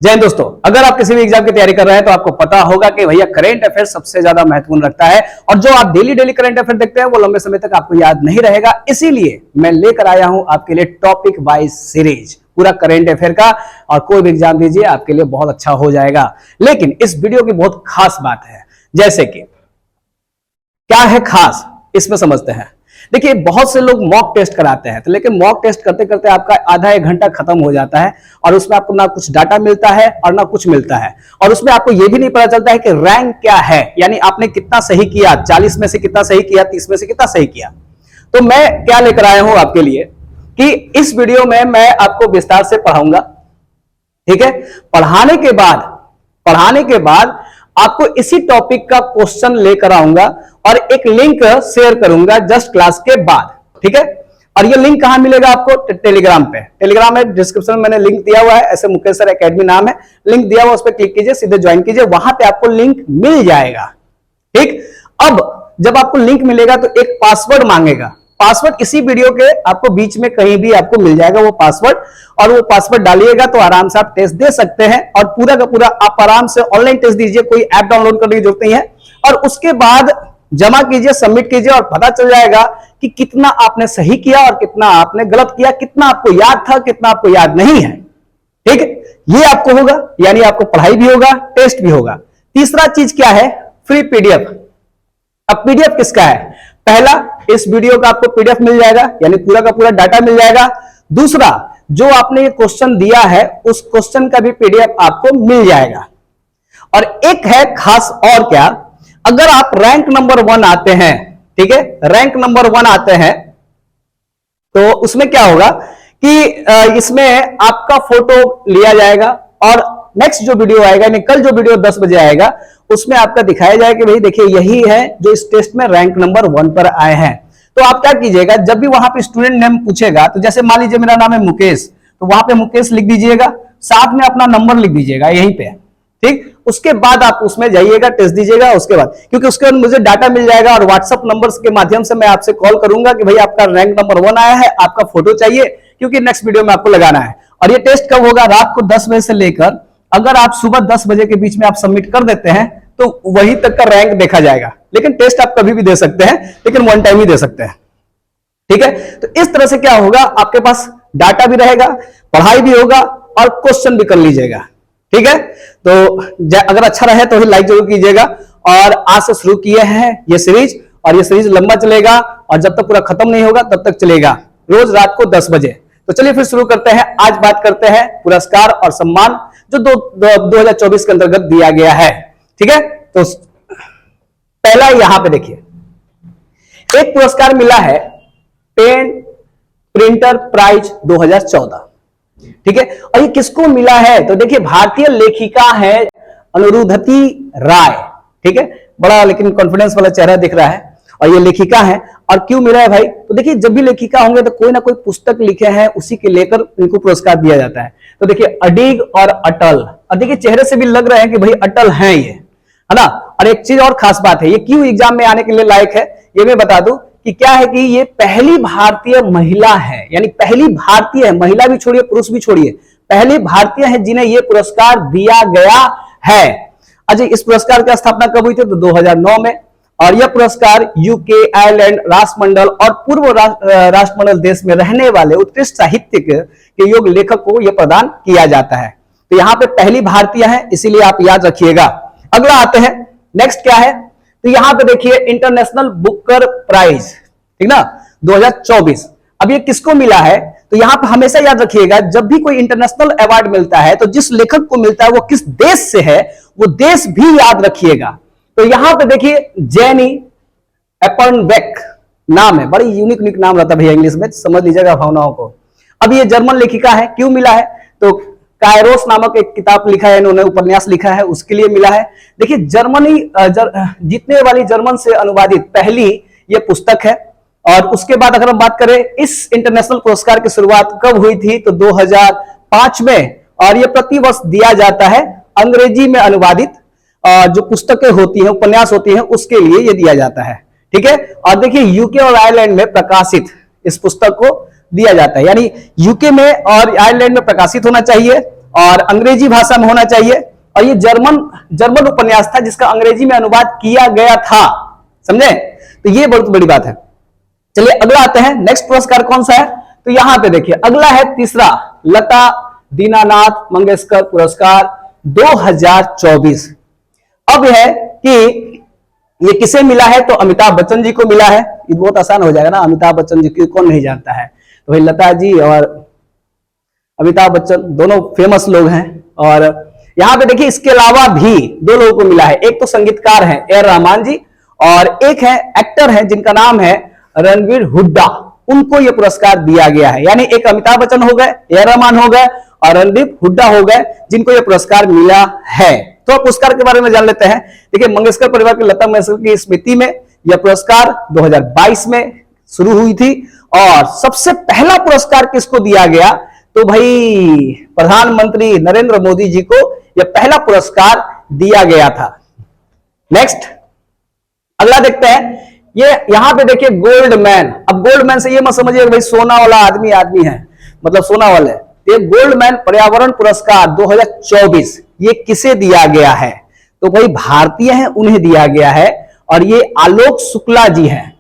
जय हिंद दोस्तों, अगर आप किसी भी एग्जाम की तैयारी कर रहे हैं तो आपको पता होगा कि भैया करंट अफेयर सबसे ज्यादा महत्वपूर्ण रखता है। और जो आप डेली करंट अफेयर देखते हैं वो लंबे समय तक आपको याद नहीं रहेगा। इसीलिए मैं लेकर आया हूं आपके लिए टॉपिक वाइज सीरीज पूरा करंट अफेयर का, और कोई भी एग्जाम दीजिए आपके लिए बहुत अच्छा हो जाएगा। लेकिन इस वीडियो की बहुत खास बात है, जैसे कि क्या है खास इसमें समझते हैं। देखिए, बहुत से लोग मॉक टेस्ट कराते हैं, तो लेकिन मॉक टेस्ट करते करते आपका आधा एक घंटा खत्म हो जाता है और उसमें आपको ना कुछ डाटा मिलता है और ना कुछ मिलता है, और उसमें आपको यह भी नहीं पता चलता है कि रैंक क्या है, यानी आपने कितना सही किया, 40 में से कितना सही किया, 30 में से कितना सही किया। तो मैं क्या लेकर आया हूं आपके लिए कि इस वीडियो में मैं आपको विस्तार से पढ़ाऊंगा, ठीक है। पढ़ाने के बाद आपको इसी टॉपिक का क्वेश्चन लेकर आऊंगा और एक लिंक शेयर करूंगा जस्ट क्लास के बाद, ठीक है। और ये लिंक कहां मिलेगा आपको? टेलीग्राम पे। टेलीग्राम में डिस्क्रिप्शन में मैंने लिंक दिया हुआ है, ऐसे मुकेश सर एकेडमी नाम है, लिंक दिया हुआ, उस पर क्लिक कीजिए, सीधे ज्वाइन कीजिए, वहां पे आपको लिंक मिल जाएगा, ठीक। अब जब आपको लिंक मिलेगा तो एक पासवर्ड मांगेगा। पासवर्ड इसी वीडियो के आपको बीच में कहीं भी आपको मिल जाएगा वो पासवर्ड, और वो पासवर्ड डालिएगा तो आराम से आप टेस्ट दे सकते हैं। और पूरा का पूरा आप आराम से ऑनलाइन टेस्ट दीजिए, कोई ऐप डाउनलोड करने की जरूरत नहीं है। और उसके बाद जमा कीजिए, सबमिट कीजिए, और पता चल जाएगा कि कितना आपने सही किया और कितना आपने गलत किया, कितना आपको याद था, कितना आपको याद नहीं है, ठीक है। ये आपको होगा, यानी आपको पढ़ाई भी होगा, टेस्ट भी होगा। तीसरा चीज क्या है? Free PDF. अब पीडीएफ किसका है? पहला, इस वीडियो का आपको पीडीएफ मिल जाएगा, यानी पूरा का पूरा डाटा मिल जाएगा। दूसरा, जो आपने ये क्वेश्चन दिया है उस क्वेश्चन का भी पीडीएफ आपको मिल जाएगा। और एक है खास, और क्या, अगर आप रैंक नंबर 1 आते हैं, ठीक है, रैंक नंबर 1 आते हैं, तो उसमें क्या होगा कि इसमें आपका फोटो लिया जाएगा, और नेक्स्ट जो वीडियो आएगा, यानी कल जो वीडियो 10 बजे आएगा, उसमें आपका दिखाया जाएगा कि भाई देखिए यही है जो इस टेस्ट में रैंक नंबर 1 पर आए हैं। तो आप क्या कीजिएगा, जब भी वहां पे स्टूडेंट नेम पूछेगा, तो जैसे मान लीजिए मेरा नाम है मुकेश, तो वहां पे मुकेश लिख दीजिएगा, साथ में अपना नंबर लिख दीजिएगा यहीं पे, ठीक। उसके बाद आप उसमें जाइएगा, टेस्ट दीजिएगा, उसके बाद, क्योंकि उसके बाद मुझे डाटा मिल जाएगा और व्हाट्सएप नंबर्स के माध्यम से मैं आपसे कॉल करूंगा कि भाई आपका रैंक नंबर 1 आया है, आपका फोटो चाहिए, क्योंकि नेक्स्ट वीडियो में आपको लगाना है। और ये टेस्ट कब होगा? रात को 10 बजे से लेकर, अगर आप सुबह 10 बजे के बीच में आप सबमिट कर देते हैं तो वही तक का रैंक देखा जाएगा। लेकिन टेस्ट आप कभी भी दे सकते हैं, लेकिन 1 टाइम ही दे सकते हैं, ठीक है। तो इस तरह से क्या होगा, आपके पास डाटा भी रहेगा, पढ़ाई भी होगा, और क्वेश्चन भी कर लीजिएगा, ठीक है। तो अगर अच्छा रहे तो ही लाइक जरूर कीजिएगा। और आज से शुरू किए हैं ये सीरीज, और ये सीरीज लंबा चलेगा, और जब तक पूरा खत्म नहीं होगा तब तक चलेगा, रोज रात को 10 बजे। तो चलिए फिर शुरू करते हैं। आज बात करते हैं पुरस्कार और सम्मान जो 2024 के अंतर्गत दिया गया है, ठीक है। तो पहला यहां पे देखिए, एक पुरस्कार मिला है पेन प्रिंटर प्राइज 2014, ठीक है। और ये किसको मिला है? तो देखिए, भारतीय लेखिका है अनुरुधति राय, ठीक है। बड़ा लेकिन कॉन्फिडेंस वाला चेहरा दिख रहा है, और ये लेखिका है। और क्यों मिला है भाई? तो देखिए, जब भी लेखिका होंगे तो कोई ना कोई पुस्तक लिखे हैं, उसी के लेकर इनको पुरस्कार दिया जाता है। तो देखिए, अडिग और अटल, और देखिए चेहरे से भी लग रहे हैं कि भाई अटल हैं ये, है ना। और एक चीज और खास बात है, ये क्यों एग्जाम में आने के लिए लायक है ये मैं बता दूं कि क्या है कि ये पहली भारतीय महिला है, यानी पहली भारतीय है, महिला भी छोड़िए पुरुष भी छोड़िए, पहली भारतीय है जिन्हें यह पुरस्कार दिया गया है। अच्छा, इस पुरस्कार की स्थापना कब हुई थी? तो 2009 में। और यह पुरस्कार यूके, आयरलैंड, राष्ट्रमंडल और पूर्व राष्ट्रमंडल देश में रहने वाले उत्कृष्ट साहित्य के योग्य लेखक को यह प्रदान किया जाता है। तो यहां पे पहली भारतीय है, इसीलिए आप याद रखिएगा। अगला आते हैं, नेक्स्ट क्या है? तो यहां पे देखिए इंटरनेशनल बुकर प्राइज, ठीक ना, 2024। अब ये किसको मिला है? तो यहां पे हमेशा याद रखिएगा, जब भी कोई इंटरनेशनल अवार्ड मिलता है तो जिस लेखक को मिलता है वो किस देश से है, वो देश भी याद रखिएगा। तो यहां पे देखिए जेनी एपर्नबेक नाम है, बड़ी यूनिक नाम रहता है भैया इंग्लिश में, समझ लीजिएगा भावनाओं को। अब ये जर्मन लेखिका है, क्यों मिला है? तो कायरोस नामक एक किताब लिखा है इन्होंने, उपन्यास लिखा है, उसके लिए मिला है। देखिए, जीतने वाली जर्मन से अनुवादित पहली ये पुस्तक है। और उसके बाद अगर हम बात करें, इस इंटरनेशनल पुरस्कार की शुरुआत कब हुई थी? तो 2005 में, और ये प्रतिवर्ष दिया जाता है। अंग्रेजी में अनुवादित जो पुस्तकें होती हैं, उपन्यास होती हैं, उसके लिए ये दिया जाता है, ठीक है। और देखिए, यूके और आयरलैंड में प्रकाशित इस पुस्तक को दिया जाता है, यानी यूके में और आयरलैंड में प्रकाशित होना चाहिए, और अंग्रेजी भाषा में होना चाहिए, और ये जर्मन उपन्यास था जिसका अंग्रेजी में अनुवाद किया गया था, समझे? तो ये बहुत बड़ी बात है। चलिए अगला आते हैं, नेक्स्ट पुरस्कार कौन सा है? तो यहां पे देखिए अगला है तीसरा, लता दीनानाथ मंगेशकर पुरस्कार 2024। अब है कि ये किसे मिला है? तो अमिताभ बच्चन जी को मिला है। ये बहुत आसान हो जाएगा ना, अमिताभ बच्चन जी को कौन नहीं जानता है? तो भाई लता जी और अमिताभ बच्चन दोनों फेमस लोग हैं। और यहां पे देखिए इसके अलावा भी दो लोगों को मिला है, एक तो संगीतकार हैं ए.आर. रहमान जी, और एक है एक्टर हैं जिनका नाम है रणबीर हुड्डा, उनको यह पुरस्कार दिया गया है। यानी एक अमिताभ बच्चन हो गए, ए.आर. रहमान हो गए और रणदीप हुड्डा हो गए, जिनको यह पुरस्कार मिला है। तो पुरस्कार के बारे में जान लेते हैं। देखिए मंगेशकर परिवार की लता मंगेशकर की स्मृति में यह पुरस्कार 2022 में शुरू हुई थी। और सबसे पहला पुरस्कार किसको दिया गया? तो भाई प्रधानमंत्री नरेंद्र मोदी जी को यह पहला पुरस्कार दिया गया था। नेक्स्ट अगला देखते हैं, ये यहां पे देखिए गोल्ड मैन। अब गोल्ड मैन से ये मत समझिए भाई सोना वाला आदमी है, मतलब सोना वाले। ये गोल्ड मैन पर्यावरण पुरस्कार 2024 ये किसे दिया गया है? तो भाई भारतीय हैं, उन्हें दिया गया है, और ये आलोक शुक्ला जी हैं।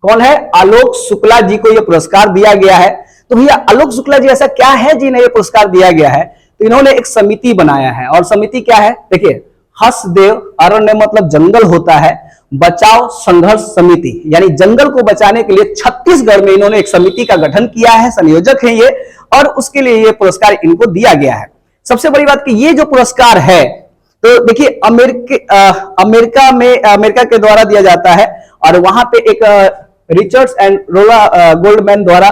कौन है? आलोक शुक्ला जी को यह पुरस्कार दिया गया है। तो भैया आलोक शुक्ला जी ऐसा क्या है जिन्हें यह पुरस्कार दिया गया है? तो इन्होंने एक समिति बनाया है, और समिति क्या है? देखिए हसदेव अरण्य मतलब जंगल होता है, बचाओ संघर्ष समिति, यानी जंगल को बचाने के लिए छत्तीसगढ़ में इन्होंने एक समिति का गठन किया है, संयोजक है ये, और उसके लिए ये पुरस्कार इनको दिया गया है। सबसे बड़ी बात कि ये जो पुरस्कार है, तो देखिए अमेरिका के द्वारा दिया जाता है, और वहां पे एक रिचर्ड्स एंड रोला गोल्डमैन द्वारा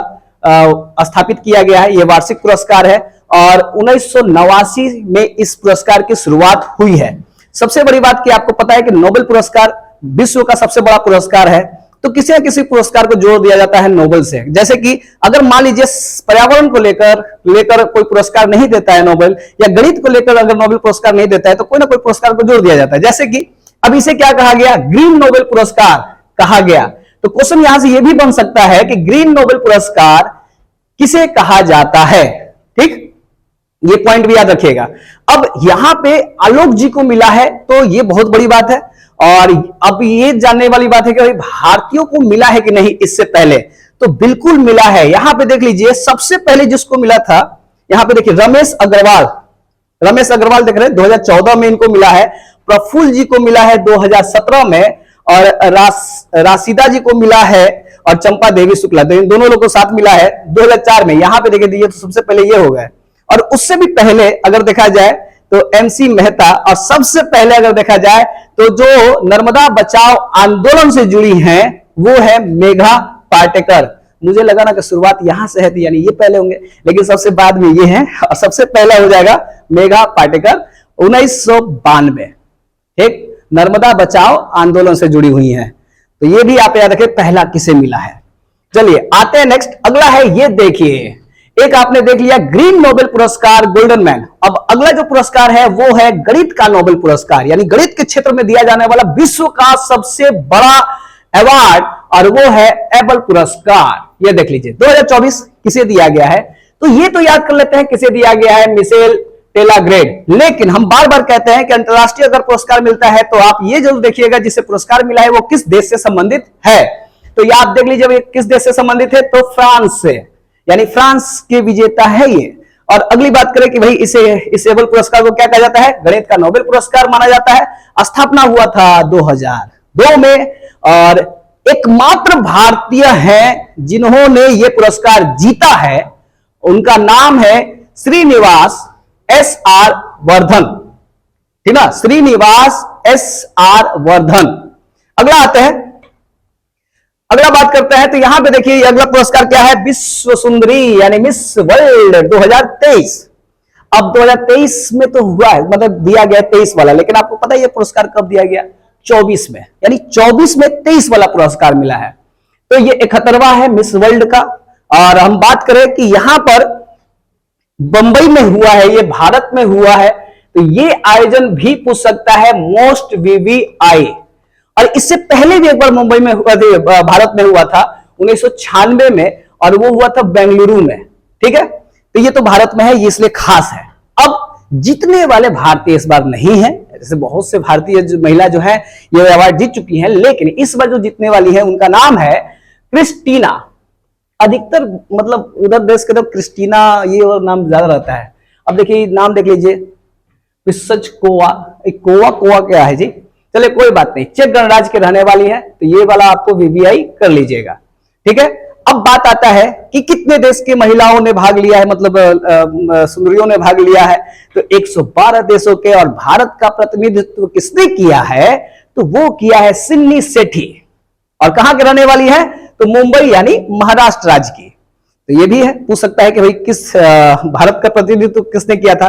स्थापित किया गया है। यह वार्षिक पुरस्कार है, और 1989 में इस पुरस्कार की शुरुआत हुई है। सबसे बड़ी बात कि आपको पता है कि नोबेल पुरस्कार विश्व का सबसे बड़ा पुरस्कार है, तो किसी न किसी पुरस्कार को जोड़ दिया जाता है नोबेल से। जैसे कि अगर मान लीजिए पर्यावरण को लेकर कोई पुरस्कार नहीं देता है नोबेल, या गणित को लेकर अगर नोबेल पुरस्कार नहीं देता है, तो कोई ना कोई पुरस्कार को जोड़ दिया जाता है। जैसे कि अब इसे क्या कहा गया? ग्रीन नोबेल पुरस्कार कहा गया। तो क्वेश्चन यहां से यह भी बन सकता है कि ग्रीन नोबेल पुरस्कार किसे कहा जाता है? ठीक, ये पॉइंट भी याद रखिएगा। अब यहां पे आलोक जी को मिला है, तो ये बहुत बड़ी बात है। और अब ये जानने वाली बात है कि भारतीयों को मिला है कि नहीं इससे पहले? तो बिल्कुल मिला है। यहां पे देख लीजिए सबसे पहले जिसको मिला था, यहां पे देखिए रमेश अग्रवाल देख रहे हैं 2014 में इनको मिला है। प्रफुल्ल जी को मिला है 2017 में, और राशिदा जी को मिला है, और चंपा देवी शुक्ला, तो इन दोनों लोगों को साथ मिला है 2004 में। यहां पे देखिए तो सबसे पहले ये हो गए। और उससे भी पहले अगर देखा जाए तो एमसी मेहता, और सबसे पहले अगर देखा जाए तो जो नर्मदा बचाओ आंदोलन से जुड़ी हैं वो है मेघा पाटेकर। मुझे लगा ना कि शुरुआत यहां से है, तो यानी ये पहले होंगे, लेकिन सबसे बाद में ये हैं, और सबसे पहला हो जाएगा मेघा पाटेकर 1992। ठीक, नर्मदा बचाओ आंदोलन से जुड़ी हुई हैं। तो ये भी आप याद रखें पहला किसे मिला है। चलिए आते हैं नेक्स्ट, अगला है ये देखिए, एक आपने देख लिया ग्रीन नोबेल पुरस्कार गोल्डन मैन। अब अगला जो पुरस्कार है वो है गणित का नोबेल पुरस्कार, यानी गणित के क्षेत्र में दिया जाने वाला विश्व का सबसे बड़ा अवार्ड, और वो है एबल पुरस्कार। ये देख लीजिए 2024 किसे दिया गया है? तो ये तो याद कर लेते हैं किसे दिया गया है, मिशेल टेलाग्रेड। लेकिन हम बार बार कहते हैं कि अंतरराष्ट्रीय अगर पुरस्कार मिलता है तो आप ये जरूर देखिएगा जिसे पुरस्कार मिला है वो किस देश से संबंधित है। तो ये आप देख लीजिए किस देश से संबंधित है, तो फ्रांस से, यानी फ्रांस के विजेता है ये। और अगली बात करें कि भाई इस एबल पुरस्कार को क्या कहा जाता है? गणित का नोबेल पुरस्कार माना जाता है। स्थापना हुआ था 2002 में, और एकमात्र भारतीय हैं जिन्होंने ये पुरस्कार जीता है, उनका नाम है श्रीनिवास एस.आर. वर्धन। ठीक ना, श्रीनिवास एस.आर. वर्धन। अगला आते हैं, अगला बात करते हैं, तो यहां पे देखिए अगला पुरस्कार क्या है? विश्व सुंदरी यानी मिस वर्ल्ड 2023। अब 2023 में तो हुआ है, मतलब दिया गया 23 वाला, लेकिन आपको पता है ये पुरस्कार कब दिया गया? 24 में, यानी 24 में 23 वाला पुरस्कार मिला है। तो ये 71वां है मिस वर्ल्ड का। और हम बात करें कि यहां पर बंबई में हुआ है, ये भारत में हुआ है, तो ये आयोजन भी पूछ सकता है मोस्ट वीवीआई। और इससे पहले भी एक बार मुंबई में हुआ था, भारत में हुआ था 1996 में, और वो हुआ था बेंगलुरु में। ठीक है, तो ये तो भारत में है, ये इसलिए खास है। अब जीतने वाले भारतीय इस बार नहीं है। जैसे बहुत से भारतीय महिला जो है ये अवार्ड जीत चुकी हैं, लेकिन इस बार जो जीतने वाली है उनका नाम है क्रिस्टीना। अधिकतर मतलब उधर देश के तो क्रिस्टीना ये और नाम ज्यादा रहता है। अब देखिए नाम देख लीजिए, कोवा, कोवा कोवा क्या है जी, चलिए कोई बात नहीं, चेक गणराज्य के रहने वाली है, तो ये वाला आपको वीवीआई कर लीजिएगा, ठीक है। अब बात आता है कि कितने देश की महिलाओं ने भाग लिया है, मतलब सुंदरियों ने भाग लिया है, तो 112 देशों के। और भारत का प्रतिनिधित्व किसने किया है, तो वो किया है सिन्नी सेठी। और कहां के रहने वाली है, तो मुंबई यानी महाराष्ट्र राज्य की। तो ये भी है, पूछ सकता है कि भाई किस भारत का प्रतिनिधित्व किसने किया था।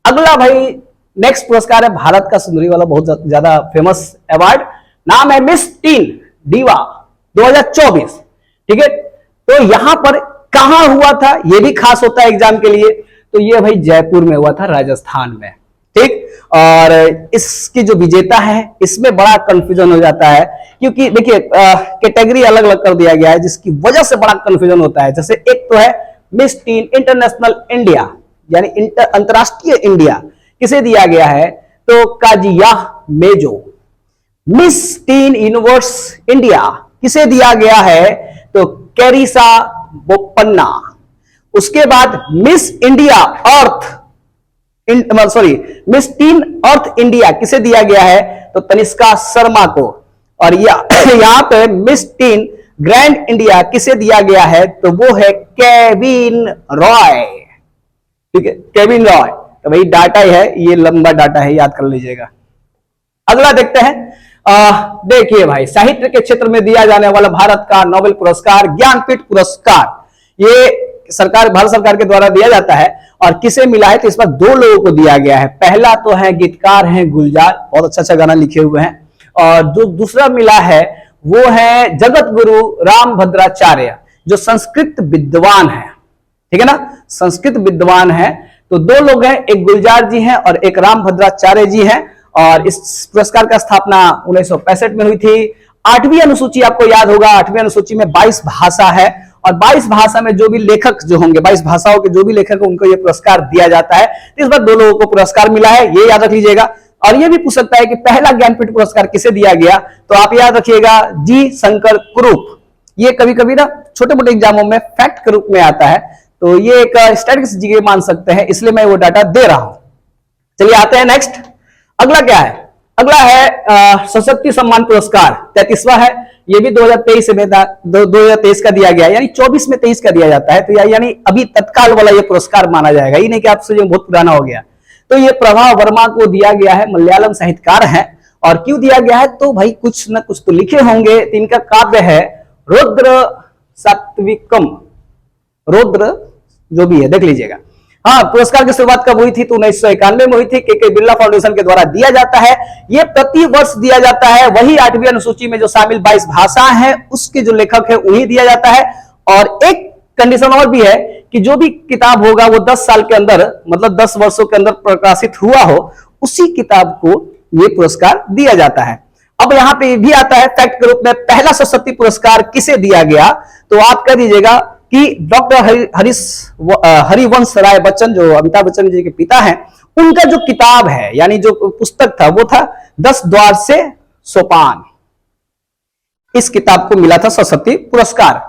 अगला भाई नेक्स्ट पुरस्कार है भारत का सुंदरी वाला, बहुत ज्यादा फेमस अवार्ड, नाम है मिस टीन दीवा 2024, ठीक है। तो यहां पर कहां हुआ था, यह भी खास होता है एग्जाम के लिए, तो ये भाई जयपुर में हुआ था, राजस्थान में, ठीक। और इसकी जो विजेता है इसमें बड़ा कंफ्यूजन हो जाता है, क्योंकि देखिए कैटेगरी अलग अलग कर दिया गया है, जिसकी वजह से बड़ा कंफ्यूजन होता है। जैसे एक तो है मिस टीन इंटरनेशनल इंडिया, यानी अंतरराष्ट्रीय इंडिया, किसे दिया गया है, तो काजिया मेजो। मिस टीन यूनिवर्स इंडिया किसे दिया गया है, तो कैरिसा बोपन्ना। उसके बाद मिस इंडिया अर्थ, मिस टीन अर्थ इंडिया किसे दिया गया है, तो तनिष्का शर्मा को। और यहां पे मिस टीन ग्रैंड इंडिया किसे दिया गया है, तो वो है केविन रॉय, ठीक है, केविन रॉय। तो भाई डाटा ही है, ये लंबा डाटा है, याद कर लीजिएगा। अगला देखते हैं, देखिए भाई साहित्य के क्षेत्र में दिया जाने वाला भारत का नोबेल पुरस्कार ज्ञानपीठ पुरस्कार, ये भारत सरकार के द्वारा दिया जाता है। और किसे मिला है, तो इस बार 2 लोगों को दिया गया है। पहला तो है गीतकार हैं गुलजार, बहुत अच्छा अच्छा गाना लिखे हुए हैं। और जो दूसरा मिला है वो है जगत गुरु रामभद्राचार्य, जो संस्कृत विद्वान है, ठीक है ना, संस्कृत विद्वान है। तो 2 लोग हैं, एक गुलजार जी हैं और एक रामभद्राचार्य जी हैं। और इस पुरस्कार का स्थापना 1965 में हुई थी। 8वीं अनुसूची आपको याद होगा, 8वीं अनुसूची में 22 भाषा है, और 22 भाषा में जो भी लेखक जो होंगे, 22 भाषाओं के जो भी लेखक उनको ये पुरस्कार दिया जाता है। इस बार 2 लोगों को पुरस्कार मिला है, ये याद रख लीजिएगा। और ये भी पूछ सकता है कि पहला ज्ञानपीठ पुरस्कार किसे दिया गया, तो आप याद रखिएगा जी शंकर कुरूप। ये कभी कभी ना छोटे मोटे एग्जामों में फैक्ट के रूप में आता है, तो ये एक स्टैटिस्टिक्स जी मान सकते हैं, इसलिए मैं वो डाटा दे रहा हूं। चलिए आते हैं नेक्स्ट। अगला क्या है, अगला है सशक्ति सम्मान पुरस्कार 33वां है। ये भी 2023 में 2023 का दिया गया, यानी 24 में 23 का दिया जाता है। तो यानी अभी तत्काल वाला ये पुरस्कार माना जाएगा, ये नहीं कि आपसे बहुत पुराना हो गया। तो ये प्रभा वर्मा को दिया गया है, मलयालम साहित्यकार है। और क्यों दिया गया है, तो भाई कुछ न कुछ तो लिखे होंगे। तो इनका काव्य है रुद्र सात्विकम, रुद्र जो भी है देख लीजिएगा। हाँ, पुरस्कार की शुरुआत कब हुई थी, तो 1991 में हुई थी, के बिरला फाउंडेशन के द्वारा दिया जाता है। ये प्रति वर्ष दिया जाता है। वही 8वीं अनुसूची में जो शामिल 22 भाषा हैं उसके जो लेखक है उन्हें दिया जाता है। और एक कंडीशन और भी है कि जो भी किताब होगा वो 10 साल के अंदर, मतलब 10 वर्षों के अंदर प्रकाशित हुआ हो, उसी किताब को ये पुरस्कार दिया जाता है। अब यहां पे भी आता है फैक्ट के रूप में, पहला सशक्ति पुरस्कार किसे दिया गया, तो आप कह दीजिएगा कि डॉक्टर हरिवंश राय बच्चन, जो अमिताभ बच्चन जी के पिता हैं, उनका जो किताब है, यानी जो पुस्तक था वो था 10 द्वार से सोपान। इस किताब को मिला था सशक्ति पुरस्कार।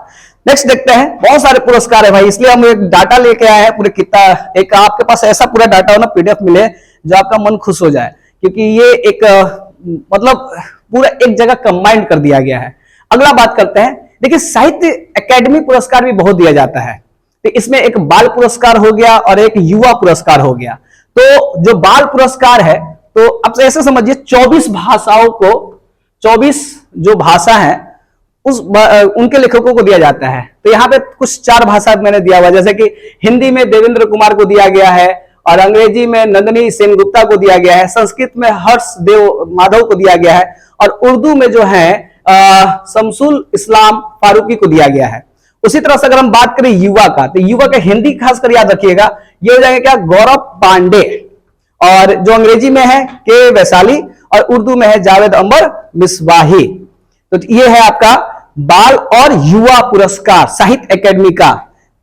नेक्स्ट देखते हैं, बहुत सारे पुरस्कार है भाई, इसलिए हम एक डाटा लेके आए हैं पूरे किताब। एक आपके पास ऐसा पूरा डाटा हो ना, पीडीएफ मिले जो आपका मन खुश हो जाए, क्योंकि ये एक मतलब पूरा एक जगह कंबाइंड कर दिया गया है। अगला बात करते हैं, देखिए साहित्य अकेडमी पुरस्कार भी बहुत दिया जाता है। तो इसमें एक बाल पुरस्कार हो गया और एक युवा पुरस्कार हो गया। तो जो बाल पुरस्कार है, तो अब ऐसे समझिए 24 भाषाओं को, 24 जो भाषा है उनके लेखकों को दिया जाता है। तो यहाँ पे कुछ 4 भाषा मैंने दिया हुआ, जैसे कि हिंदी में देवेंद्र कुमार को दिया गया है, और अंग्रेजी में नंदनी सेनगुप्ता को दिया गया है, संस्कृत में हर्ष देव माधव को दिया गया है, और उर्दू में जो है शमसुल इस्लाम फारूकी को दिया गया है। उसी तरह से अगर हम बात करें युवा का, तो युवा का हिंदी खासकर याद रखिएगा, ये हो जाएगा क्या, गौरव पांडे, और जो अंग्रेजी में है के वैशाली, और उर्दू में है जावेद अमर मिसबाही। तो ये है आपका बाल और युवा पुरस्कार साहित्य अकेडमी का।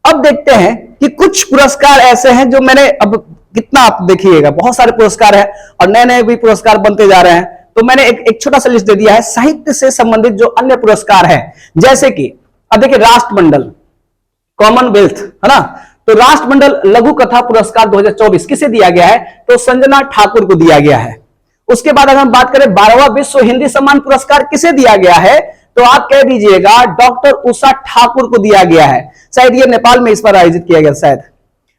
अब देखते हैं कि कुछ पुरस्कार ऐसे हैं जो मैंने अब कितना आप देखिएगा, बहुत सारे पुरस्कार है और नए नए भी पुरस्कार बनते जा रहे हैं। तो मैंने एक छोटा सा लिस्ट दे दिया है साहित्य से संबंधित जो अन्य पुरस्कार है, जैसे कि अब देखिए राष्ट्रमंडल, कॉमनवेल्थ, है ना। तो राष्ट्रमंडल लघु कथा पुरस्कार 2024 किसे दिया गया है? तो संजना ठाकुर को दिया गया है। उसके बाद अगर हम बात करें 12वां विश्व हिंदी सम्मान पुरस्कार किसे दिया गया है? तो आप कह दीजिएगा डॉक्टर उषा ठाकुर को दिया गया है। शायद ये नेपाल में इस पर आयोजित किया गया शायद।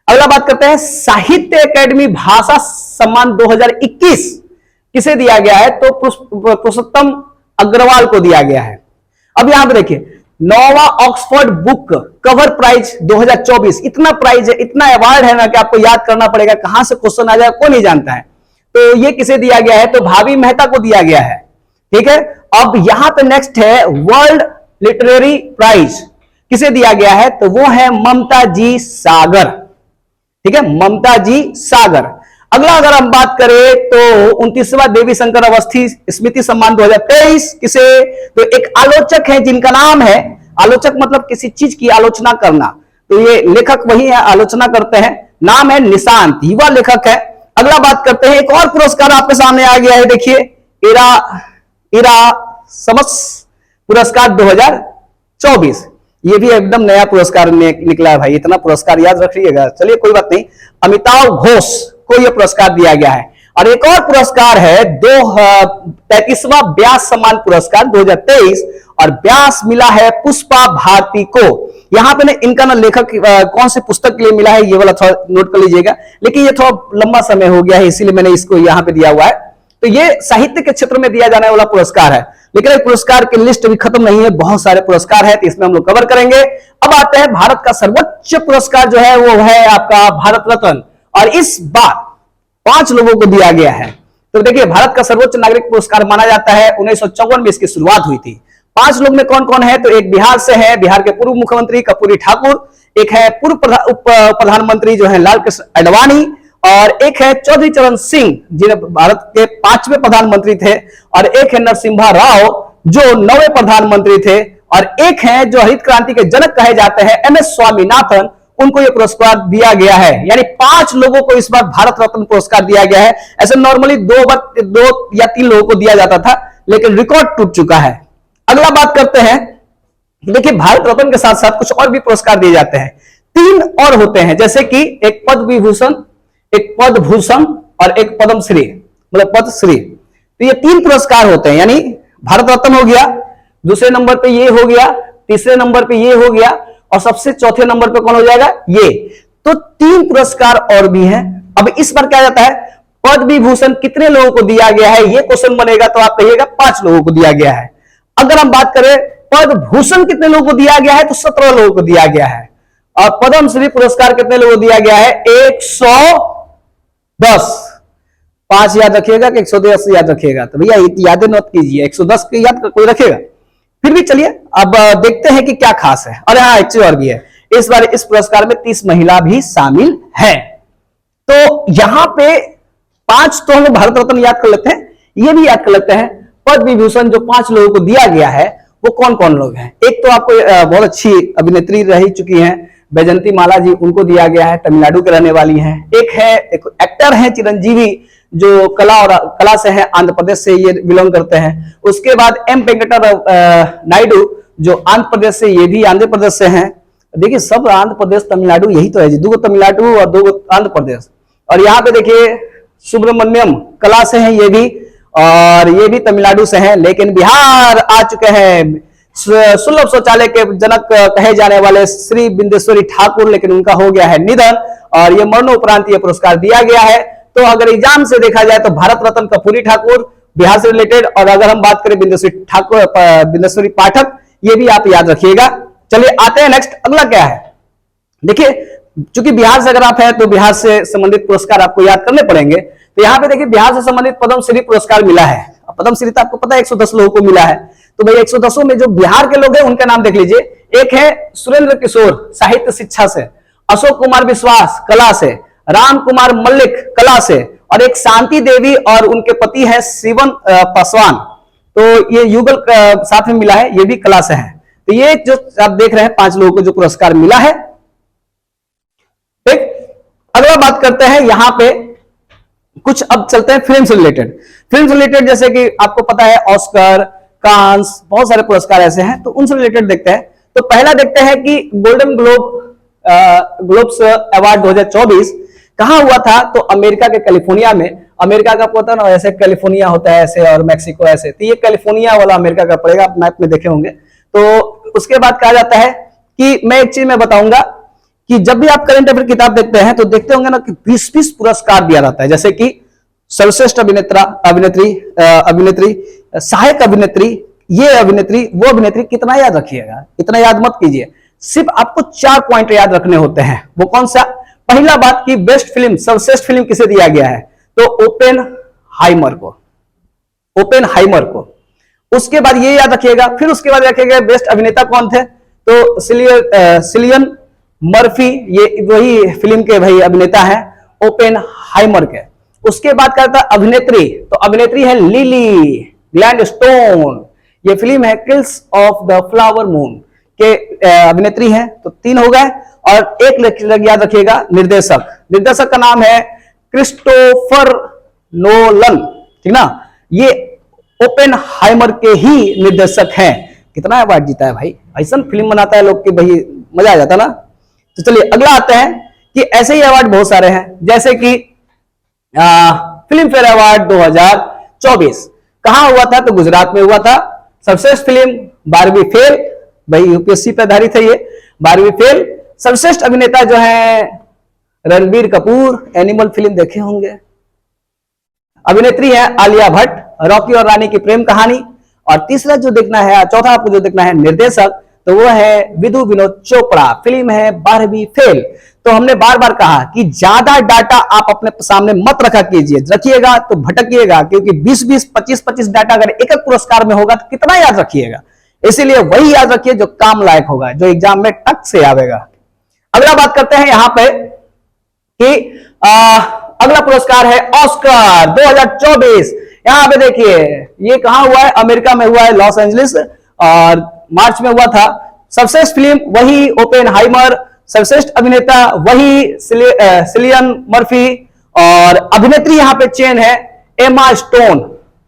अगला बात करते हैं साहित्य अकादमी भाषा सम्मान 2021 किसे दिया गया है? तो पुरुषोत्तम अग्रवाल को दिया गया है। अब यहां पे देखिए 9वां ऑक्सफोर्ड बुक कवर प्राइज 2024, इतना प्राइज है, इतना अवार्ड है ना कि आपको याद करना पड़ेगा, कहां से क्वेश्चन आ जाएगा कौन नहीं जानता है। तो ये किसे दिया गया है? तो भाभी मेहता को दिया गया है। ठीक है, अब यहां पे नेक्स्ट है वर्ल्ड लिटरेरी प्राइज किसे दिया गया है? तो वो है ममता जी सागर। ठीक है, ममता जी सागर। अगला अगर हम बात करें तो 29वां देवी शंकर अवस्थी स्मृति सम्मान 2023 किसे? तो एक आलोचक है जिनका नाम है, आलोचक मतलब किसी चीज की आलोचना करना, तो ये लेखक वही है, आलोचना करते हैं, नाम है निशांत, युवा लेखक है। अगला बात करते हैं, एक और पुरस्कार आपके सामने आ गया है, देखिए इरा समस पुरस्कार 2024, ये भी एकदम नया पुरस्कार निकला है भाई, इतना पुरस्कार याद रखिएगा। चलिए कोई बात नहीं, अमिताभ घोष को यह पुरस्कार दिया गया है। और एक और पुरस्कार है 33वां व्यास सम्मान पुरस्कार 2023 और व्यास मिला है पुष्पा भारती को। यहां पे ना इनका ना लेखक कौन सी पुस्तक के लिए मिला है ये वाला थोड़ा नोट कर लीजिएगा, लेकिन ये थोड़ा लंबा समय हो गया है इसीलिए मैंने इसको यहां पे दिया हुआ है। तो ये साहित्य के क्षेत्र में दिया जाने वाला पुरस्कार है, लेकिन एक पुरस्कार की लिस्ट भी खत्म नहीं है, बहुत सारे पुरस्कार है, तो इसमें हम लोग कवर करेंगे। अब आते हैं भारत का सर्वोच्च पुरस्कार जो है वो है आपका भारत रत्न, और इस बार 5 लोगों को दिया गया है। तो देखिए भारत का सर्वोच्च नागरिक पुरस्कार माना जाता है, 1954 में इसकी शुरुआत हुई थी। 5 लोग में कौन कौन है? तो एक बिहार से है, बिहार के पूर्व मुख्यमंत्री कर्पूरी ठाकुर, एक है पूर्व प्रधानमंत्री जो है लाल कृष्ण आडवाणी, और एक है चौधरी चरण सिंह जिन्हें भारत के 5वें प्रधानमंत्री थे, और एक है नरसिम्हा राव जो 9वें प्रधानमंत्री थे, और एक है जो हरित क्रांति के जनक कहे जाते हैं MS स्वामीनाथन, उनको यह पुरस्कार दिया गया है। यानी 5 लोगों को इस बार भारत रत्न पुरस्कार दिया गया है। ऐसे नॉर्मली 2 या 3 लोगों को दिया जाता था, लेकिन रिकॉर्ड टूट चुका है। अगला बात करते हैं, देखिए भारत रत्न के साथ साथ कुछ और भी पुरस्कार दिए जाते हैं, 3 और होते हैं, जैसे कि एक पद्म विभूषण, एक पद्म भूषण और एक पद्मश्री, मतलब पद्मश्री। तो ये 3 पुरस्कार होते हैं, यानी भारत रत्न हो गया, दूसरे नंबर पे ये हो गया, तीसरे नंबर पे ये हो गया, और सबसे चौथे नंबर पे कौन हो जाएगा? ये। तो 3 पुरस्कार और भी हैं। अब इस पर क्या जाता है, पद्म विभूषण कितने लोगों को दिया गया है ये क्वेश्चन बनेगा, तो आप कहिएगा 5 लोगों को दिया गया है। अगर हम बात करें पद्म भूषण कितने लोगों को दिया गया है, तो 17 लोगों को दिया गया है। और पद्मश्री पुरस्कार कितने लोगों को दिया गया है? 110। 5 याद रखिएगा कि 110 याद रखिएगा, तो भैया याद मत कीजिए, 110 की याद कोई रखेगा? फिर भी चलिए अब देखते हैं कि क्या खास है। और हाँ एक चीज और भी है, इस बार इस पुरस्कार में 30 महिला भी शामिल है। तो यहां पे 5 तो हम भारत रत्न याद कर लेते हैं, ये भी याद कर लेते हैं पद्म विभूषण जो 5 लोगों को दिया गया है वो कौन कौन लोग हैं। एक तो आपको बहुत अच्छी अभिनेत्री रह चुकी हैं बैजंती माला जी, उनको दिया गया है, तमिलनाडु के रहने वाली हैं। एक है एक एक्टर है चिरंजीवी जो कला से है, आंध्र प्रदेश से ये बिलोंग करते हैं। उसके बाद M वेंकटा नायडू जो आंध्र प्रदेश से, ये भी आंध्र प्रदेश से हैं। देखिए सब आंध्र प्रदेश तमिलनाडु यही तो है जी, 2 तमिलनाडु और 2 आंध्र प्रदेश। और यहाँ पे देखिए सुब्रमण्यम कला से हैं ये भी, और ये भी तमिलनाडु से हैं, लेकिन बिहार आ चुके हैं सुलभ शौचालय के जनक कहे जाने वाले श्री बिंदेश्वरी ठाकुर, लेकिन उनका हो गया है निधन, और ये मरणोपरांत ये पुरस्कार दिया गया है। तो अगर एग्जाम से देखा जाए तो भारत रत्न कर्पूरी ठाकुर बिहार से रिलेटेड, और अगर हम बात करें बिंदेश्वरी पाठक, ये भी आप याद रखिएगा। चलिए आते हैं नेक्स्ट, अगला क्या है। देखिए चूंकि बिहार से अगर आप हैं तो बिहार से संबंधित पुरस्कार आपको याद करने पड़ेंगे। तो यहाँ पे देखिए बिहार से संबंधित पद्मश्री पुरस्कार मिला है। पद्मश्री तो आपको पता है 110 लोगों को मिला है, तो भाई 110 में जो बिहार के लोग हैं उनका नाम देख लीजिए। एक है सुरेंद्र किशोर साहित्य शिक्षा से, अशोक कुमार विश्वास कला से, राम कुमार मल्लिक कला से, और एक शांति देवी और उनके पति है शिवन पासवान, तो ये युगल साथ में मिला है, ये भी कला से है। तो ये जो आप देख रहे हैं 5 लोगों को जो पुरस्कार मिला है। ठीक, अगला बात करते हैं यहां पे कुछ, अब चलते हैं फिल्म से रिलेटेड। फिल्म से रिलेटेड जैसे कि आपको पता है ऑस्कर, कांस, बहुत सारे पुरस्कार ऐसे हैं, तो उनसे रिलेटेड देखते हैं। तो पहला देखते हैं कि गोल्डन ग्लोब्स अवार्ड 2024 कहां हुआ था, तो अमेरिका के कैलिफोर्निया में। अमेरिका का पता ना, ऐसे कैलिफोर्निया होता है ऐसे और मैक्सिको ऐसे, तो ये कैलिफोर्निया वाला अमेरिका का पड़ेगा, आप मैप में देखे होंगे। तो उसके बाद कहा जाता है कि मैं एक चीज मैं बताऊंगा कि जब भी आप करंट अफेयर किताब देखते हैं तो देखते होंगे ना कि 20-20 पुरस्कार दिया जाता है, जैसे कि सर्वश्रेष्ठ अभिनेत्री, सहायक अभिनेत्री, ये अभिनेत्री, वो अभिनेत्री। कितना याद रखिएगा, इतना याद मत कीजिए, सिर्फ आपको 4 पॉइंट याद रखने होते हैं। वो कौन सा? पहला बात की बेस्ट फिल्म, सर्वश्रेष्ठ फिल्म किसे दिया गया है, तो ओपेनहाइमर को। उसके बाद ये याद रखिएगा, फिर उसके बाद रखिएगा बेस्ट अभिनेता कौन थे, तो सिलियन मर्फी, ये वही फिल्म के भाई अभिनेता है ओपेनहाइमर के। उसके बाद कहता है अभिनेत्री, तो अभिनेत्री है लिली ग्लैडस्टोन। ये फिल्म है kills of the flower moon के अभिनेत्री है, तो 3 हो गए। और एक याद रखिएगा निर्देशक का नाम है क्रिस्टोफर नोलन, ठीक ना, ये ओपेनहाइमर के ही निर्देशक हैं। कितना अवार्ड जीता है भाई, ऐसा फिल्म बनाता है लोग कि भाई मजा आ जाता ना। तो चलिए अगला आते हैं कि ऐसे ही अवार्ड बहुत सारे हैं, जैसे कि फिल्म फेयर अवार्ड 2024 कहां हुआ था, तो गुजरात में हुआ था। सर्वश्रेष्ठ फिल्म बारहवीं फेल, भाई यूपीएससी पे आधारित है ये, बारहवीं फेल। सर्वश्रेष्ठ अभिनेता जो है रणबीर कपूर, एनिमल फिल्म देखे होंगे। अभिनेत्री है आलिया भट्ट, रॉकी और रानी की प्रेम कहानी। और तीसरा जो देखना है, चौथा आपको जो देखना है निर्देशक, तो वो है विदु विनोद चोपड़ा, फिल्म है 12वीं फेल। तो हमने बार बार कहा कि ज्यादा डाटा आप अपने सामने मत रखा कीजिए, रखिएगा तो भटकिएगा, क्योंकि 20-20, 25-25 डाटा अगर एक एक पुरस्कार में होगा तो कितना याद रखिएगा। इसीलिए वही याद रखिए जो काम लायक होगा, जो एग्जाम में टक से आवेगा। अगला बात करते हैं यहां पे कि अगला पुरस्कार है ऑस्कर 2024। यहां पे देखिए ये कहां हुआ है, अमेरिका में हुआ है, लॉस एंजलिस, और मार्च में हुआ था। सर्वश्रेष्ठ फिल्म वही ओपेनहाइमर, सर्वश्रेष्ठ अभिनेता वही सिलियन मर्फी, और अभिनेत्री यहां पे चेन है एमा स्टोन,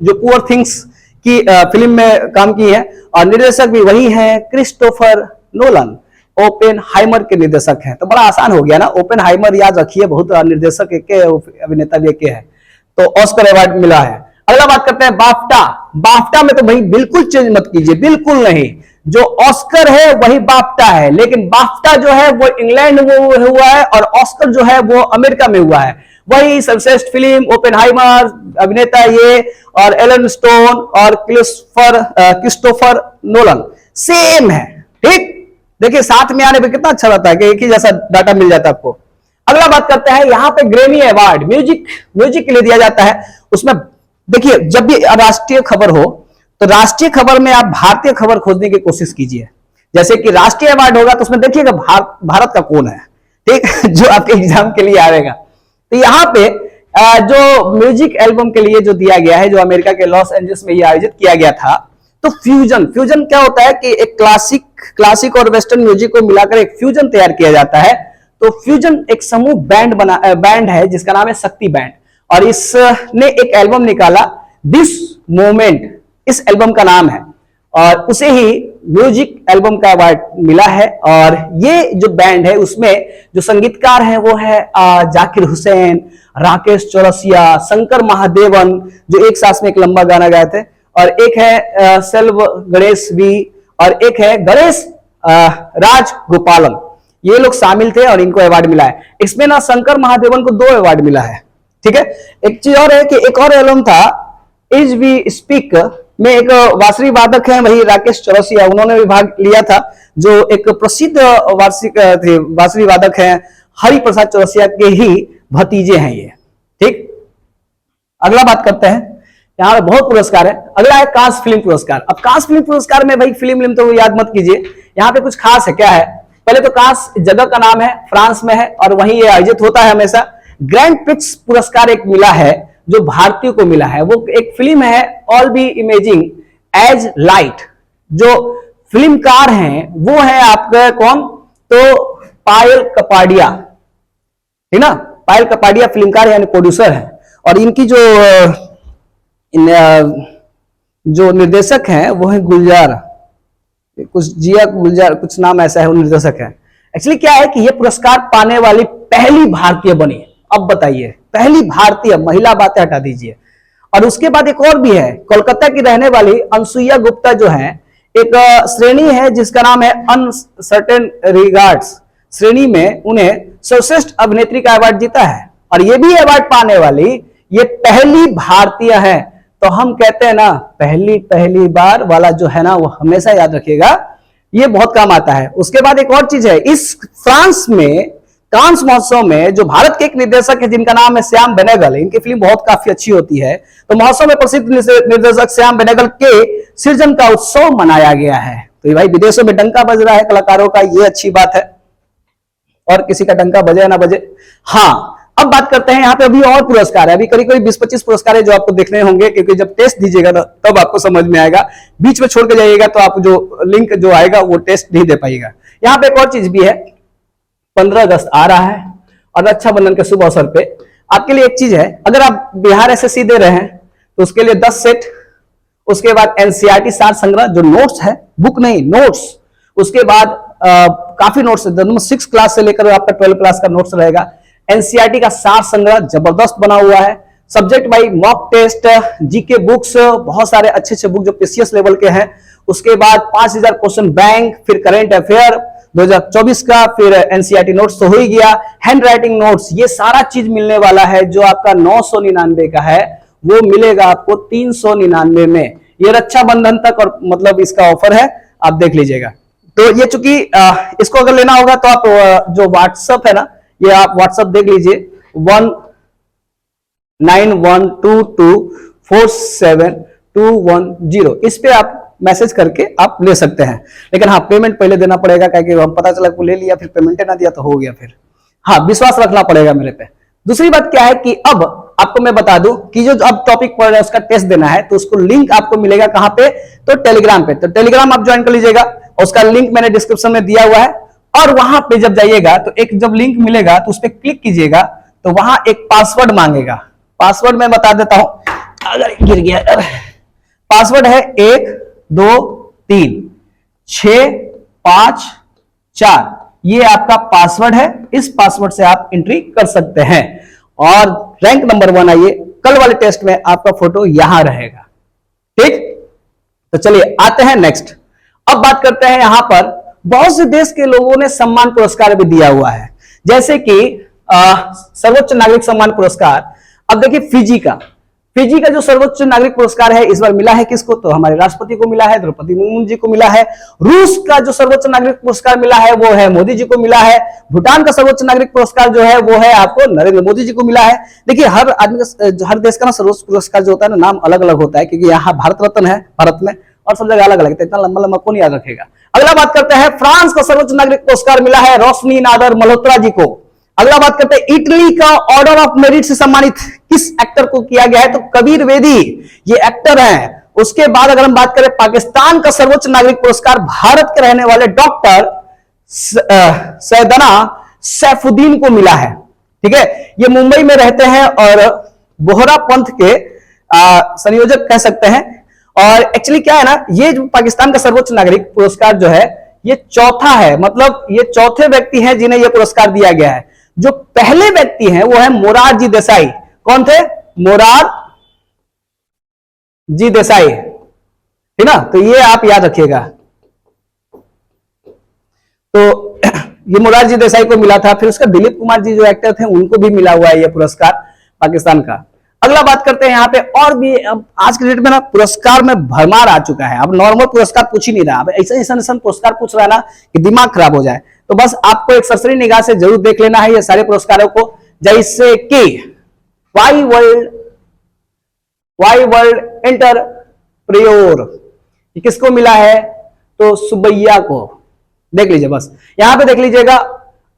जो पुअर थिंग्स की फिल्म में काम की है। और निर्देशक भी वही है क्रिस्टोफर नोलन, ओपेनहाइमर के निर्देशक हैं। तो बड़ा आसान हो गया ना, ओपेनहाइमर याद रखिए, बहुत निर्देशक एक है, अभिनेता भी एक है। तो ऑस्कर अवार्ड मिला है। अगला बात करते हैं बाफ्टा। बाफ्टा में तो भाई बिल्कुल चेंज मत कीजिए, बिल्कुल नहीं, जो ऑस्कर है वही बाफ्टा है, लेकिन बाफ्टा जो है वो इंग्लैंड में हुआ है और ऑस्कर जो है वो अमेरिका में हुआ है। वही सर्वश्रेष्ठ फिल्म ओपेनहाइमर, अभिनेता ये, और एलन स्टोन और क्रिस्टोफर नोलन सेम है। ठीक, देखिए साथ में आने पे कितना अच्छा रहता है कि एक ही जैसा डाटा मिल जाता है आपको। अगला बात करते हैं यहां पे ग्रैमी अवार्ड म्यूजिक के लिए दिया जाता है। उसमें देखिए जब भी राष्ट्रीय खबर हो तो राष्ट्रीय खबर में आप भारतीय खबर खोजने की कोशिश कीजिए। जैसे कि राष्ट्रीय अवार्ड होगा तो उसमें देखिएगा भारत का कौन है, ठीक, जो आपके एग्जाम के लिए आएगा। तो यहाँ पे जो म्यूजिक एल्बम के लिए जो दिया गया है, जो अमेरिका के लॉस एंजल्स में ये आयोजित किया गया था, तो फ्यूजन क्या होता है कि एक क्लासिक और वेस्टर्न म्यूजिक को मिलाकर एक फ्यूजन तैयार किया जाता है। तो फ्यूजन एक समूह बैंड है जिसका नाम है शक्ति बैंड, और इसने एक एल्बम निकाला दिस मोमेंट, इस एल्बम का नाम है, और उसे ही म्यूजिक एल्बम का अवार्ड मिला है। और ये जो बैंड है उसमें जो संगीतकार हैं वो है जाकिर हुसैन, राकेश चौरसिया, शंकर महादेवन, जो एक साथ में एक लंबा गाना गाए थे, और एक है सेल्व गणेश वी, और एक है गणेश राज गोपालन। ये लोग शामिल थे और इनको अवार्ड मिला है। इसमें ना शंकर महादेवन को 2 अवार्ड मिला है। ठीक है, एक चीज और है कि एक और एल्बम था इज वी स्पीक में, एक वांसुरी वादक है वही राकेश चौरसिया, उन्होंने भी भाग लिया था, जो एक प्रसिद्ध वांसुरी वादक है हरि प्रसाद चौरसिया के ही भतीजे हैं ये। ठीक, अगला बात करते हैं, यहाँ पे बहुत पुरस्कार है। अगला है कांस फिल्म पुरस्कार। अब कांस फिल्म पुरस्कार में भाई फिल्म तो याद मत कीजिए, यहाँ पे कुछ खास है। क्या है, पहले तो कांस जगह का नाम है, फ्रांस में है, और वहीं ये आयोजित होता है हमेशा। ग्रैंड प्रिक्स पुरस्कार एक मिला है जो भारतीयों को मिला है, वो एक फिल्म है all B imaging as light. जो फिल्मकार हैं वो है आपका कौन, तो पायल कपाड़िया, ठीक ना, पायल कपाड़िया फिल्मकार यानी प्रोड्यूसर है, और इनकी जो निर्देशक हैं वो है गुलजार, कुछ जिया गुलजार कुछ नाम ऐसा है, वो निर्देशक है। एक्चुअली क्या है कि ये पुरस्कार पाने वाली पहली भारतीय बनी। अब बताइए, पहली भारतीय महिला, बातें हटा दीजिए। और उसके बाद एक और भी है, कोलकाता की रहने वाली अनसुईया गुप्ता जो है, एक श्रेणी है जिसका नाम है अनसर्टेन रिगार्ड्स, श्रेणी में उन्हें सर्वश्रेष्ठ अभिनेत्री का अवार्ड जीता है, और ये भी अवार्ड पाने वाली ये पहली भारतीय है। तो हम कहते हैं ना, पहली बार वाला जो है ना, वो हमेशा याद रखिएगा, ये बहुत काम आता है। उसके बाद एक और चीज है, इस फ्रांस में कांस महोत्सव में जो भारत के एक निर्देशक है जिनका नाम है श्याम बेनेगल, इनकी फिल्म बहुत काफी अच्छी होती है, तो महोत्सव में प्रसिद्ध निर्देशक श्याम बेनेगल के सृजन का उत्सव मनाया गया है। तो ये भाई विदेशों में डंका बज रहा है कलाकारों का, ये अच्छी बात है, और किसी का डंका बजे ना बजे। हाँ, अब बात करते हैं यहाँ पे अभी और पुरस्कार है, अभी करीब 20-25 पुरस्कार है जो आपको देखने होंगे, क्योंकि जब टेस्ट दीजिएगा ना तब आपको समझ में आएगा, बीच में छोड़ के जाइएगा तो आप जो लिंक जो आएगा वो टेस्ट नहीं दे पाएगा। यहाँ पे एक और चीज भी है, 15 अगस्त आ रहा है और रक्षाबंधन के शुभ अवसर पे आपके लिए एक चीज है, अगर आप बिहार एसएससी दे रहे हैं तो उसके लिए 10 सेट, उसके बाद एनसीईआरटी सार संग्रह जो नोट्स है, बुक नहीं नोट्स, उसके बाद काफी नोट्स है, 6 क्लास से लेकर आपका 12 क्लास का नोट्स रहेगा। एनसीईआरटी का सार संग्रह जबरदस्त बना हुआ है, subject wise mock test, GK books, बहुत सारे अच्छे अच्छे बुक जो पीसीएस लेवल के हैं। उसके बाद 5000 क्वेश्चन बैंक, फिर करंट अफेयर 2024 का, फिर एनसीईआरटी नोट्स तो हो ही गया, हैंड राइटिंग नोट्स, ये सारा चीज मिलने वाला है। जो आपका 999 का है वो मिलेगा आपको 399 में। ये रक्षाबंधन तक और मतलब इसका ऑफर है, आप देख लीजिएगा। तो ये चूंकि इसको अगर लेना होगा तो आप जो व्हाट्सएप है ना, ये आप व्हाट्सएप देख लीजिए 1912247210, इस पे आप मैसेज करके आप ले सकते हैं। लेकिन हाँ, पेमेंट पहले देना पड़ेगा, क्योंकि हम पता चला को ले लिया फिर पेमेंट ना दिया तो हो गया फिर। हाँ, विश्वास रखना पड़ेगा मेरे पे। दूसरी बात क्या है कि अब आपको मैं बता दूं कि जो अब टॉपिक पढ़ रहा है उसका टेस्ट देना है, तो उसको लिंक आपको मिलेगा कहां पे, तो टेलीग्राम पे। तो टेलीग्राम आप ज्वाइन कर लीजिएगा, उसका लिंक मैंने डिस्क्रिप्शन में दिया हुआ है। और वहां पे जब जाइएगा तो एक जब लिंक मिलेगा तो उस पर क्लिक कीजिएगा, तो वहां एक पासवर्ड मांगेगा। पासवर्ड मैं बता देता हूं, अगर गिर गया, पासवर्ड है 1 2 3 6 5 4, ये आपका पासवर्ड है। इस पासवर्ड से आप एंट्री कर सकते हैं और रैंक नंबर 1 आइए। कल वाले टेस्ट में आपका फोटो यहां रहेगा, ठीक। तो चलिए आते हैं नेक्स्ट। अब बात करते हैं, यहां पर बहुत से देश के लोगों ने सम्मान पुरस्कार भी दिया हुआ है, जैसे कि सर्वोच्च नागरिक सम्मान पुरस्कार। अब देखिए फिजी का जो सर्वोच्च नागरिक पुरस्कार है इस बार मिला है किसको, तो हमारे राष्ट्रपति को मिला है, द्रौपदी मुर्मू जी को मिला है। रूस का जो सर्वोच्च नागरिक पुरस्कार मिला है वो है मोदी जी को मिला है। भूटान का सर्वोच्च नागरिक पुरस्कार जो है वो है आपको नरेंद्र मोदी जी को मिला है। देखिए हर आदमी का, हर देश का ना सर्वोच्च पुरस्कार जो होता है ना, नाम अलग अलग होता है, क्योंकि यहाँ भारत रत्न है भारत में, और सब जगह अलग अलग है, इतना लंबा लंबा कौन याद रखेगा। अगला बात करते हैं, फ्रांस का सर्वोच्च नागरिक पुरस्कार मिला है रोशनी नादर मल्होत्रा जी को। अगला बात करते हैं, इटली का ऑर्डर ऑफ मेरिट से सम्मानित किस एक्टर को किया गया है, तो कबीर बेदी, ये एक्टर हैं। उसके बाद अगर हम बात करें, पाकिस्तान का सर्वोच्च नागरिक पुरस्कार भारत के रहने वाले डॉक्टर सैदना सैफुद्दीन को मिला है, ठीक है। ये मुंबई में रहते हैं और बोहरा पंथ के संयोजक कह सकते हैं। और एक्चुअली क्या है ना, ये जो पाकिस्तान का सर्वोच्च नागरिक पुरस्कार जो है ये चौथा है, मतलब ये चौथे व्यक्ति हैं जिन्हें यह पुरस्कार दिया गया है। जो पहले व्यक्ति हैं वो है मोरारजी देसाई। कौन थे? मोरारजी देसाई, ठीक ना। तो ये आप याद रखिएगा। तो ये मोरारजी देसाई को मिला था। फिर उसका दिलीप कुमार जी जो एक्टर थे उनको भी मिला हुआ है ये पुरस्कार पाकिस्तान का। अगला बात करते हैं यहाँ पे, और भी अब आज के डेट में ना पुरस्कार में भरमार आ चुका है। अब नॉर्मल पुरस्कार पूछ ही नहीं रहा, अब ऐसा पुरस्कार पूछ रहा है ना कि दिमाग खराब हो जाए। तो बस आपको एक सरसरी निगाह से जरूर देख लेना है ये सारे पुरस्कारों को, जैसे कि वाई वर्ल्ड एंटरप्रेन्योर किसको मिला है, तो सुबैया को। देख लीजिए, बस यहां पे देख लीजिएगा।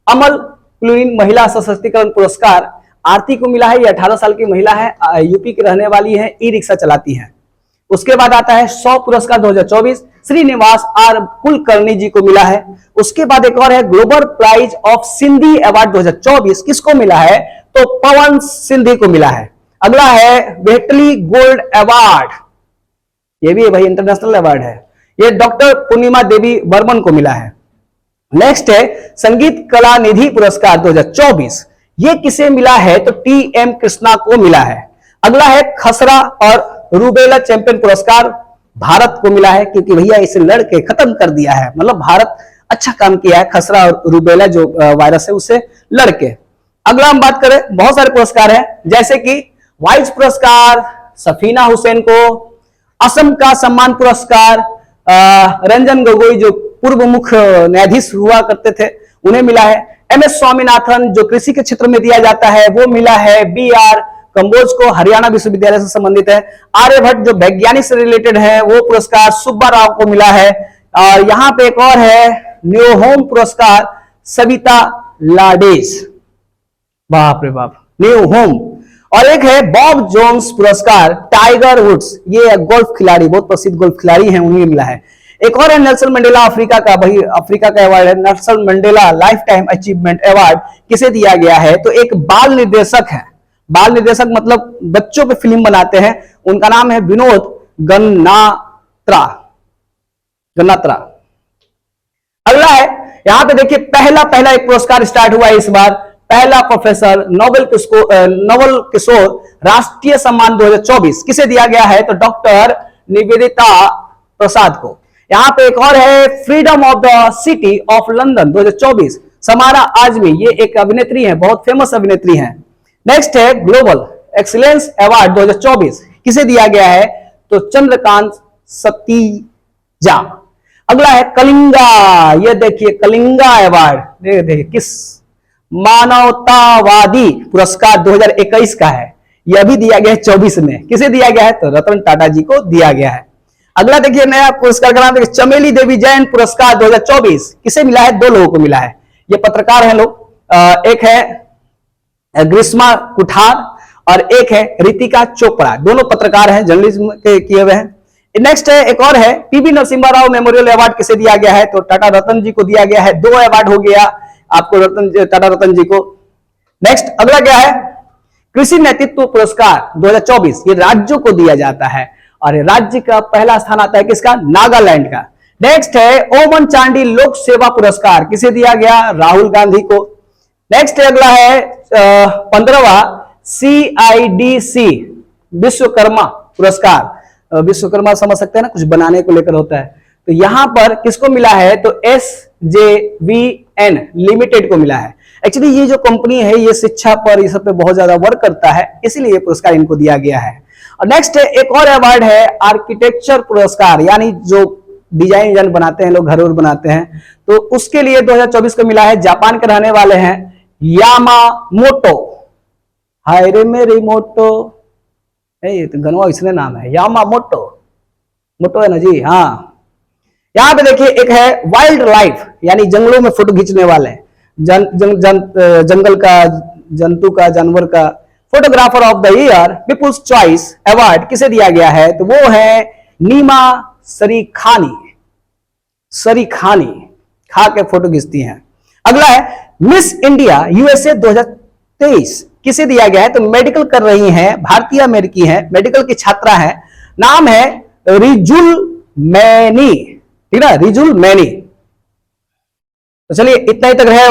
अमल क्लूइन महिला सशक्तिकरण पुरस्कार आरती को मिला है। ये 18 साल की महिला है, यूपी की रहने वाली है, ई रिक्शा चलाती है। उसके बाद आता है 100 पुरस्कार 2024 श्रीनिवास आर कुलकर्णी जी को मिला है। उसके बाद एक और है global prize of Sindhi award 2024 किसको मिला है, तो पवन सिंधी को मिला है। अगला है बेहतली गोल्ड अवार्ड, ये भी भाई इंटरनेशनल अवार्ड है, ये डॉक्टर पूर्णिमा देवी बर्मन को मिला है। नेक्स्ट है संगीत कला निधि पुरस्कार 2024, ये किसे मिला है, तो टी.एम. कृष्णा को मिला है। अगला है खसरा और रूबेला चैंपियन पुरस्कार भारत को मिला है, क्योंकि भैया इसे लड़के खत्म कर दिया है, मतलब भारत अच्छा काम किया है, खसरा और रूबेला जो वायरस है उससे लड़के। अगला हम बात करें, बहुत सारे पुरस्कार हैं, जैसे कि वाइस पुरस्कार सफीना हुसैन को, असम का सम्मान पुरस्कार रंजन गोगोई जो पूर्व मुख्य न्यायाधीश हुआ करते थे उन्हें मिला है। एम.एस. स्वामीनाथन जो कृषि के क्षेत्र में दिया जाता है वो मिला है। बी.आर. कंबोज को हरियाणा विश्वविद्यालय से संबंधित है। आर्यभट्ट जो वैज्ञानिक से रिलेटेड है वो पुरस्कार सुब्बा राव को मिला है। और यहां पे एक और है न्यू होम पुरस्कार सविता लाडेज, बाप रे बाप, न्यू होम। और एक है बॉब जोन्स पुरस्कार टाइगर वुड्स, ये गोल्फ खिलाड़ी, बहुत प्रसिद्ध गोल्फ खिलाड़ी हैं, उन्हें मिला है। एक और है नेल्सन मंडेला अफ्रीका का, भाई अफ्रीका का अवार्ड है Nelson Mandela life time achievement award, किसे दिया गया है, तो एक बाल निर्देशक है, बाल निर्देशक मतलब बच्चों पे फिल्म बनाते हैं, उनका नाम है विनोद गन्नात्रा। अगला है यहां पे देखिए पहला एक पुरस्कार स्टार्ट हुआ है इस बार, पहला प्रोफेसर नोबल किशोर राष्ट्रीय सम्मान 2024 किसे दिया गया है, तो डॉक्टर निवेदिता प्रसाद को। यहां पे एक और है freedom of the city of London 2024 Samara Azmi, ये एक अभिनेत्री है, बहुत फेमस अभिनेत्री है। नेक्स्ट है ग्लोबल एक्सीलेंस अवार्ड 2024 किसे दिया गया है, तो चंद्रकांत सतीजा। अगला है कलिंगा, ये देखिए कलिंगा अवार्ड, देखिए किस मानवतावादी पुरस्कार 2021 का है, यह भी दिया गया है 24 में, किसे दिया गया है, तो रतन टाटा जी को दिया गया है। अगला देखिए नया पुरस्कार का नाम देखिए चमेली देवी जैन पुरस्कार 2024 किसे मिला है, दो लोगों को मिला है, ये पत्रकार हैं लोग, एक है ग्रीष्मा कुठार और एक है रितिका चोपड़ा, दोनों पत्रकार हैं, जर्नलिज्म के किए हुए हैं। नेक्स्ट है एक और है PV Narasimha Rao memorial award किसे दिया गया है, तो टाटा रतन जी को दिया गया है, 2 अवार्ड हो गया आपको टाटा रतन जी को। नेक्स्ट अगला क्या है कृषि नेतृत्व पुरस्कार 2024, ये राज्यों को दिया जाता है और राज्य का पहला स्थान आता है किसका, नागालैंड का। नेक्स्ट है ओमन चांडी लोक सेवा पुरस्कार किसे दिया गया, राहुल गांधी को। नेक्स्ट अगला है 15वां CIDC विश्वकर्मा पुरस्कार, विश्वकर्मा समझ सकते हैं ना, कुछ बनाने को लेकर होता है, तो यहां पर किसको मिला है, तो SJVN लिमिटेड को मिला है। एक्चुअली ये जो कंपनी है ये शिक्षा पर ये सब पे बहुत ज्यादा वर्क करता है, इसीलिए ये पुरस्कार इनको दिया गया है। और नेक्स्ट है एक और अवार्ड है आर्किटेक्चर पुरस्कार, यानी जो डिजाइन बनाते हैं लोग, घर बनाते हैं, तो उसके लिए 2024 को मिला है। जापान के रहने वाले हैं यामामोटो, हाय रे मेरी मोटो, ये तो गनवा इसने नाम है यामामोटो, मोटो है ना जी, हाँ। यहां पे देखिए एक है वाइल्ड लाइफ, यानी जंगलों में फोटो खींचने वाले, जंगल का, जंतु का, जानवर का photographer of the year people's choice award किसे दिया गया है, तो वो है नीमा सरीखानी, खा के फोटो खींचती हैं। अगला है मिस इंडिया USA 2023 किसे दिया गया है, तो मेडिकल कर रही हैं, भारतीय अमेरिकी हैं, मेडिकल की छात्रा है, नाम है रिजुल मैनी, ठीक है, रिजुल मैनी। तो चलिए इतना ही तक रहे।